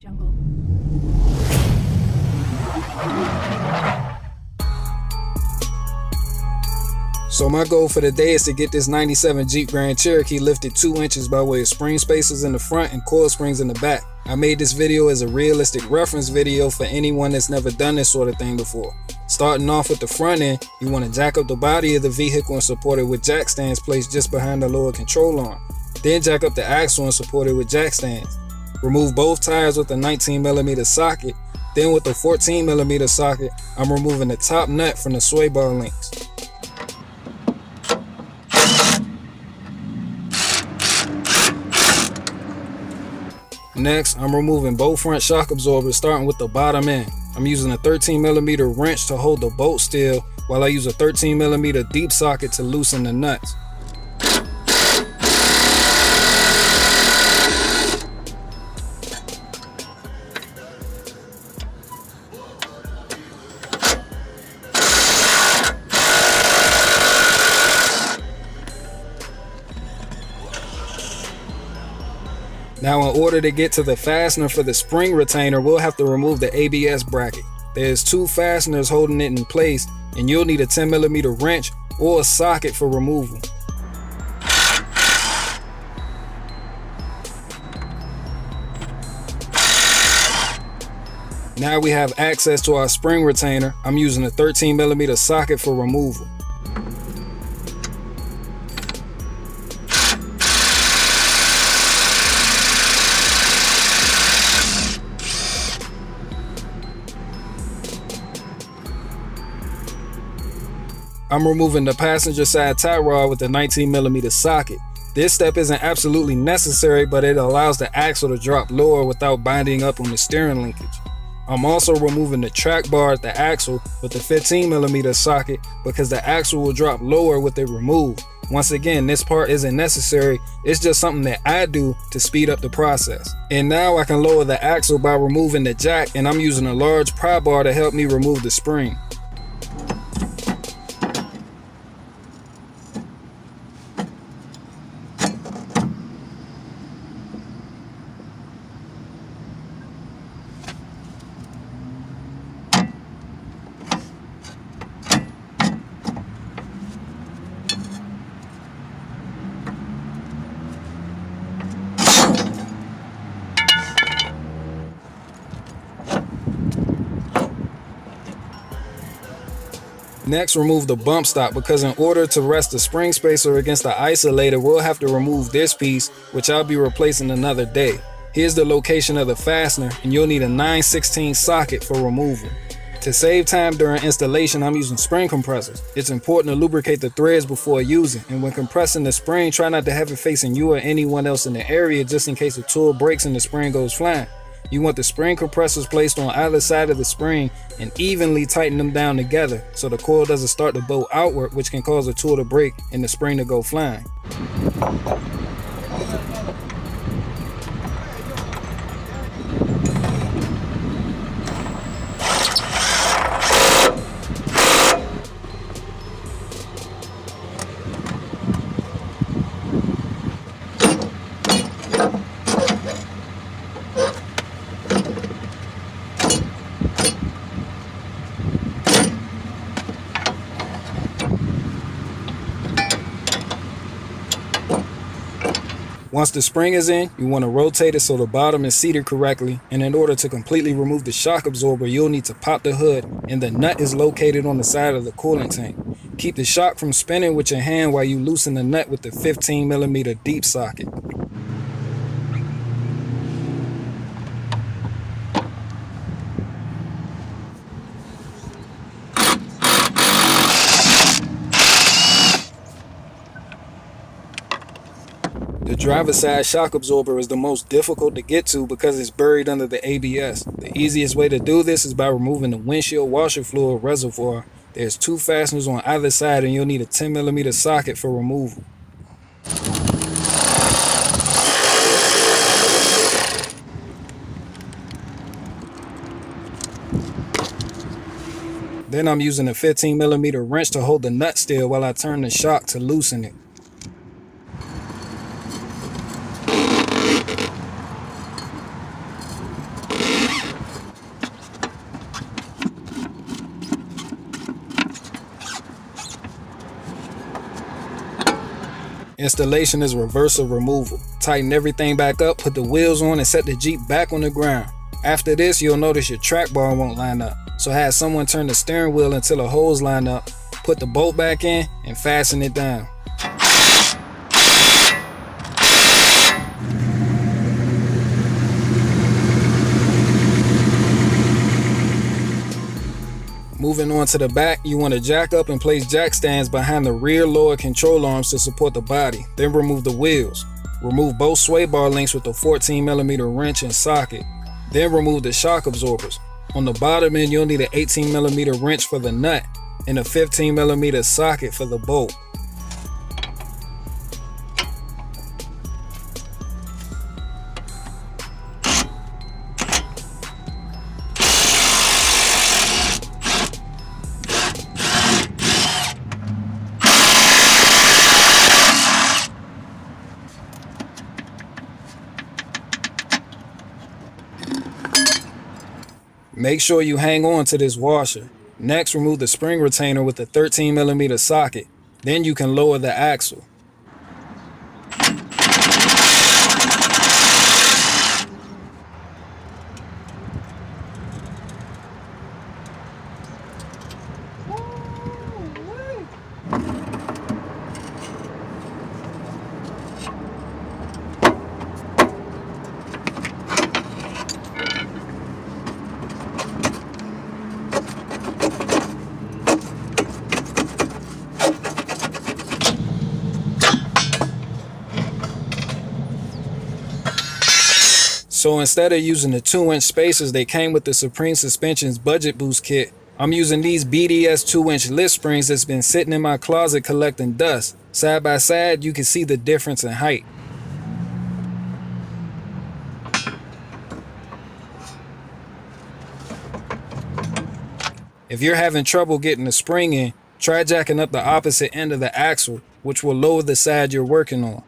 Jungle. So my goal for the day is to get this 97 Jeep Grand Cherokee lifted 2 inches by way of spring spacers in the front and coil springs in the back. I made this video as a realistic reference video for anyone that's never done this sort of thing before. Starting off with the front end, you want to jack up the body of the vehicle and support it with jack stands placed just behind the lower control arm. Then jack up the axle and support it with jack stands. Remove both tires with a 19mm socket. Then with the 14mm socket, I'm removing the top nut from the sway bar links. Next, I'm removing both front shock absorbers starting with the bottom end. I'm using a 13mm wrench to hold the bolt still while I use a 13mm deep socket to loosen the nuts. Now in order to get to the fastener for the spring retainer, we'll have to remove the ABS bracket. There's 2 fasteners holding it in place, and you'll need a 10mm wrench or a socket for removal. Now we have access to our spring retainer. I'm using a 13mm socket for removal. I'm removing the passenger side tie rod with the 19mm socket. This step isn't absolutely necessary, but it allows the axle to drop lower without binding up on the steering linkage. I'm also removing the track bar at the axle with the 15mm socket because the axle will drop lower with it removed. Once again, this part isn't necessary, it's just something that I do to speed up the process. And now I can lower the axle by removing the jack, and I'm using a large pry bar to help me remove the spring. Next, remove the bump stop because in order to rest the spring spacer against the isolator, we'll have to remove this piece, which I'll be replacing another day. Here's the location of the fastener, and you'll need a 9/16 socket for removal. To save time during installation, I'm using spring compressors. It's important to lubricate the threads before using, and when compressing the spring, try not to have it facing you or anyone else in the area just in case the tool breaks and the spring goes flying. You want the spring compressors placed on either side of the spring and evenly tighten them down together so the coil doesn't start to bow outward, which can cause the tool to break and the spring to go flying. Once the spring is in, you want to rotate it so the bottom is seated correctly, and in order to completely remove the shock absorber, you'll need to pop the hood, and the nut is located on the side of the coolant tank. Keep the shock from spinning with your hand while you loosen the nut with the 15mm deep socket. The driver's side shock absorber is the most difficult to get to because it's buried under the ABS. The easiest way to do this is by removing the windshield washer fluid reservoir. There's 2 fasteners on either side and you'll need a 10mm socket for removal. Then I'm using a 15mm wrench to hold the nut still while I turn the shock to loosen it. Installation is reversal removal. Tighten everything back up, put the wheels on, and set the Jeep back on the ground. After this, you'll notice your track bar won't line up, so have someone turn the steering wheel until the holes line up, put the bolt back in, and fasten it down. Moving on to the back, you want to jack up and place jack stands behind the rear lower control arms to support the body, then remove the wheels. Remove both sway bar links with a 14mm wrench and socket, then remove the shock absorbers. On the bottom end, you'll need an 18mm wrench for the nut and a 15mm socket for the bolt. Make sure you hang on to this washer. Next, remove the spring retainer with a 13mm socket. Then you can lower the axle. So instead of using the 2-inch spacers that came with the Supreme Suspension's Budget Boost kit, I'm using these BDS 2-inch lift springs that's been sitting in my closet collecting dust. Side by side, you can see the difference in height. If you're having trouble getting the spring in, try jacking up the opposite end of the axle, which will lower the side you're working on.